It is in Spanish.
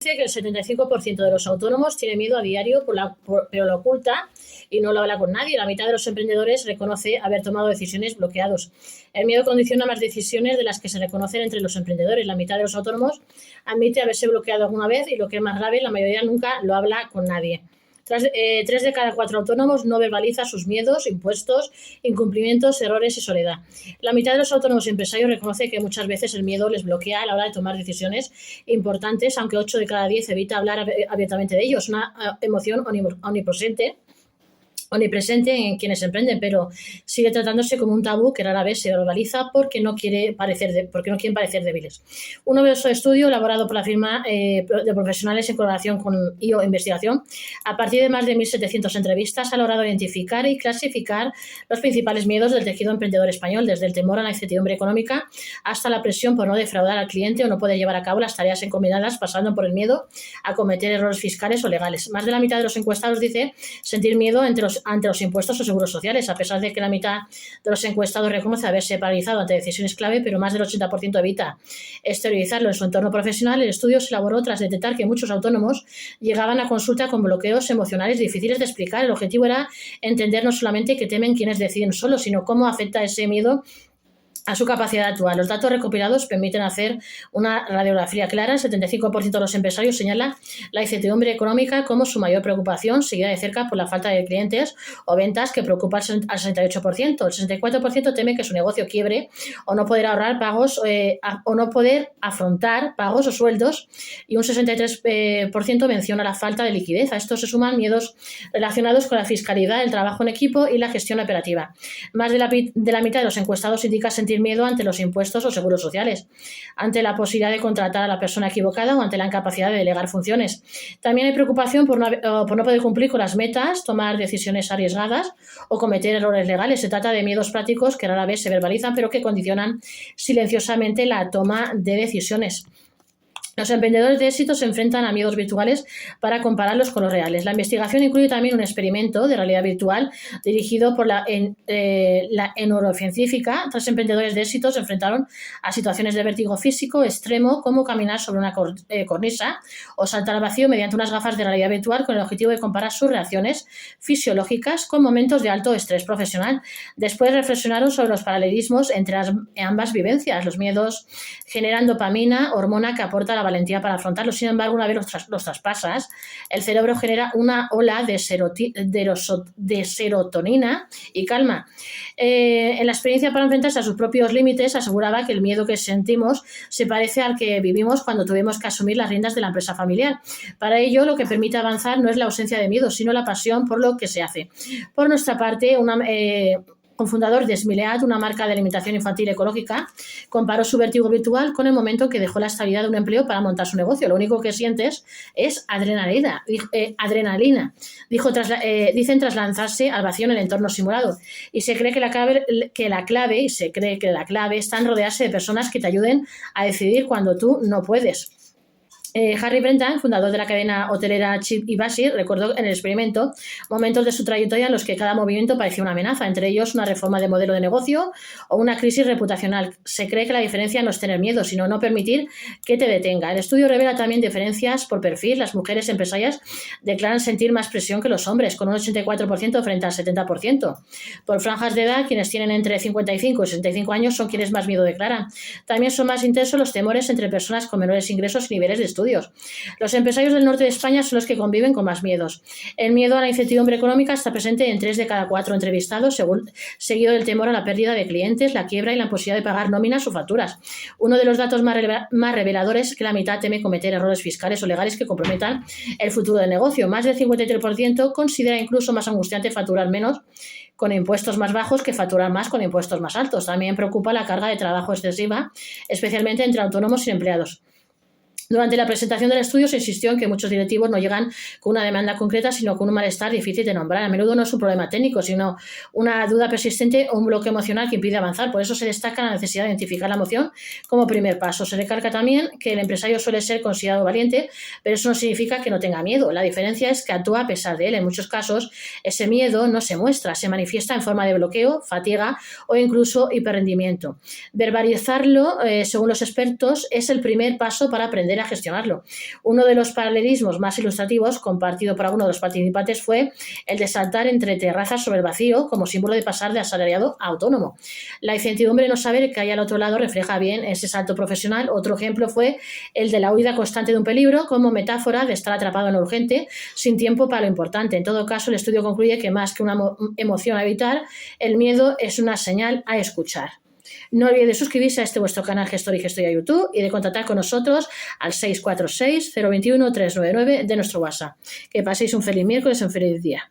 dice que el 75% de los autónomos tiene miedo a diario, pero lo oculta y no lo habla con nadie. La mitad de los emprendedores reconoce haber tomado decisiones bloqueados. El miedo condiciona más decisiones de las que se reconocen entre los emprendedores. La mitad de los autónomos admite haberse bloqueado alguna vez y, lo que es más grave, la mayoría nunca lo habla con nadie. 3 de cada 4 autónomos no verbaliza sus miedos, impuestos, incumplimientos, errores y soledad. La mitad de los autónomos y empresarios reconoce que muchas veces el miedo les bloquea a la hora de tomar decisiones importantes, aunque 8 de cada 10 evita hablar abiertamente de ellos. Una emoción omnipresente en quienes emprenden, pero sigue tratándose como un tabú que rara vez se verbaliza porque no quieren parecer débiles. Un novedoso estudio elaborado por la firma de profesionales en colaboración con IO Investigación, a partir de más de 1.700 entrevistas, ha logrado identificar y clasificar los principales miedos del tejido emprendedor español, desde el temor a la incertidumbre económica hasta la presión por no defraudar al cliente o no poder llevar a cabo las tareas encomendadas, pasando por el miedo a cometer errores fiscales o legales. Más de la mitad de los encuestados dice sentir miedo ante los impuestos o seguros sociales, a pesar de que la mitad de los encuestados reconoce haberse paralizado ante decisiones clave, pero más del 80% evita exteriorizarlo en su entorno profesional. El estudio se elaboró tras detectar que muchos autónomos llegaban a consulta con bloqueos emocionales difíciles de explicar. El objetivo era entender no solamente qué temen quienes deciden solos, sino cómo afecta ese miedo a su capacidad de actuar. Los datos recopilados permiten hacer una radiografía clara. El 75% de los empresarios señala la incertidumbre económica como su mayor preocupación, seguida de cerca por la falta de clientes o ventas, que preocupa al 68%. El 64% teme que su negocio quiebre o no poder ahorrar pagos o no poder afrontar pagos o sueldos, y un 63% menciona la falta de liquidez. A esto se suman miedos relacionados con la fiscalidad, el trabajo en equipo y la gestión operativa. Más de la mitad de los encuestados indica sentir miedo ante los impuestos o seguros sociales, ante la posibilidad de contratar a la persona equivocada o ante la incapacidad de delegar funciones. También hay preocupación por no poder cumplir con las metas, tomar decisiones arriesgadas o cometer errores legales. Se trata de miedos prácticos que rara vez se verbalizan, pero que condicionan silenciosamente la toma de decisiones. Los emprendedores de éxito se enfrentan a miedos virtuales para compararlos con los reales. La investigación incluye también un experimento de realidad virtual dirigido por la neurocientífica. 3 emprendedores de éxito se enfrentaron a situaciones de vértigo físico extremo, como caminar sobre una cornisa o saltar al vacío mediante unas gafas de realidad virtual, con el objetivo de comparar sus reacciones fisiológicas con momentos de alto estrés profesional. Después reflexionaron sobre los paralelismos entre ambas vivencias. Los miedos generan dopamina, hormona que aporta la valentía para afrontarlo. Sin embargo, una vez los traspasas, el cerebro genera una ola de serotonina y calma. En la experiencia para enfrentarse a sus propios límites, aseguraba que el miedo que sentimos se parece al que vivimos cuando tuvimos que asumir las riendas de la empresa familiar. Para ello, lo que permite avanzar no es la ausencia de miedo, sino la pasión por lo que se hace. Por nuestra parte, cofundador de Smileat, una marca de alimentación infantil ecológica, comparó su vértigo virtual con el momento en que dejó la estabilidad de un empleo para montar su negocio. Lo único que sientes es adrenalina. Dicen tras lanzarse al vacío en el entorno simulado. Y se cree que la clave está en rodearse de personas que te ayuden a decidir cuando tú no puedes. Harry Brennan, fundador de la cadena hotelera Chip y Bassett, recordó en el experimento momentos de su trayectoria en los que cada movimiento parecía una amenaza, entre ellos una reforma de modelo de negocio o una crisis reputacional. Se cree que la diferencia no es tener miedo, sino no permitir que te detenga. El estudio revela también diferencias por perfil. Las mujeres empresarias declaran sentir más presión que los hombres, con un 84% frente al 70%. Por franjas de edad, quienes tienen entre 55 y 65 años son quienes más miedo declaran. También son más intensos los temores entre personas con menores ingresos y niveles de estudios. Los empresarios del norte de España son los que conviven con más miedos. El miedo a la incertidumbre económica está presente en 3 de cada 4 entrevistados, seguido del temor a la pérdida de clientes, la quiebra y la imposibilidad de pagar nóminas o facturas. Uno de los datos más reveladores es que la mitad teme cometer errores fiscales o legales que comprometan el futuro del negocio. Más del 53% considera incluso más angustiante facturar menos con impuestos más bajos que facturar más con impuestos más altos. También preocupa la carga de trabajo excesiva, especialmente entre autónomos y empleados. Durante la presentación del estudio se insistió en que muchos directivos no llegan con una demanda concreta, sino con un malestar difícil de nombrar. A menudo no es un problema técnico, sino una duda persistente o un bloqueo emocional que impide avanzar. Por eso se destaca la necesidad de identificar la emoción como primer paso. Se recalca también que el empresario suele ser considerado valiente, pero eso no significa que no tenga miedo. La diferencia es que actúa a pesar de él. En muchos casos, ese miedo no se muestra, se manifiesta en forma de bloqueo, fatiga o incluso hiperrendimiento. Verbalizarlo, según los expertos, es el primer paso para aprender aprender a gestionarlo. Uno de los paralelismos más ilustrativos compartido por alguno de los participantes fue el de saltar entre terrazas sobre el vacío como símbolo de pasar de asalariado a autónomo. La incertidumbre de no saber qué hay al otro lado refleja bien ese salto profesional. Otro ejemplo fue el de la huida constante de un peligro como metáfora de estar atrapado en lo urgente sin tiempo para lo importante. En todo caso, el estudio concluye que más que una emoción a evitar, el miedo es una señal a escuchar. No olvidéis de suscribirse a este vuestro canal Gestor y Gestoría YouTube y de contactar con nosotros al 646 021 399 de nuestro WhatsApp. Que paséis un feliz miércoles y un feliz día.